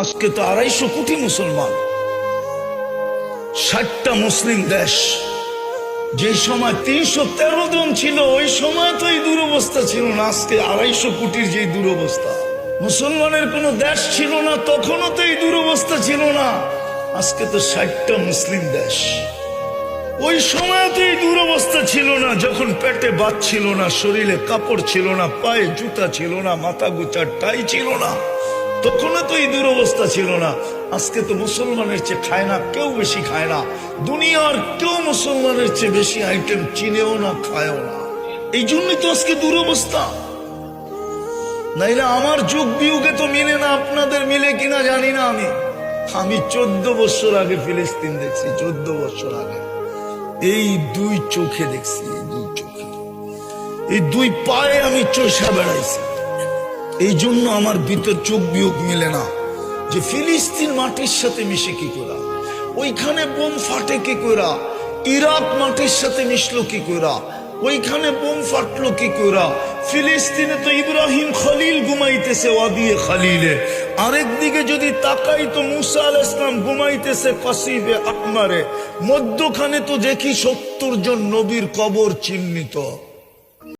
আজকে তো 250 কোটি মুসলমান, 60টা মুসলিম দেশ। যে সময় 313 জন ছিল ওই সময় তো এই দুরবস্থা ছিল না। আজকে 250 কোটির যে দুরবস্থা, মুসলমানের কোন দেশ ছিল না তখনও তো এই দুরবস্থা ছিল না। আজকে তো 60টা মুসলিম দেশ। ওই সময় তো এই দুরবস্থা ছিল না, যখন পেটে ভাত ছিল না, শরীরে কাপড় ছিল না, পায়ে জুতা ছিল না, মাথা গোছার টাই ছিল না, তখনও তো এই দুরবস্থা ছিল না। আজকে তো মুসলমানের চেয়ে খায় না কেউ, বেশি খায় না। দুনিয়ার কেউ মুসলমানের চেয়ে বেশি আইটেম চিনেও না, খায়ও না। এই জন্যই তো আজকে দুরবস্থা। নাইলে আমার যুগ বিয়োগে তো মিলে না। আপনাদের মিলে কিনা জানি না। আমি 14 বছর আগে ফিলিস্তিন দেখছি, 14 বছর আগে। এই 2 চোখে দেখছি, এই 2 চোখে, এই 2 পায়ে আমি চষা বেড়াইছি। এই জন্য আমার ভিতর চোখ বিয়োগ মিলে না যে ফিলিস্তিন মাটির সাথে মিশে কি করা, ওইখানে বোম ফাটে কি করা, ইরাক মাটির সাথে মিশলো কি করা, ওইখানে বোম ফাটলো কি করা। ফিলিস্তিনে তো ইব্রাহিম খলিল ঘুমাইতেছে ওয়াদিয়ে খালিলে, আরেকদিকে যদি তাকাই তো মুসা আলাইহিস সালাম ঘুমাইতেছে কাসিবে আহমারে। মধ্যখানে তো দেখি 70 জন নবীর কবর চিহ্নিত।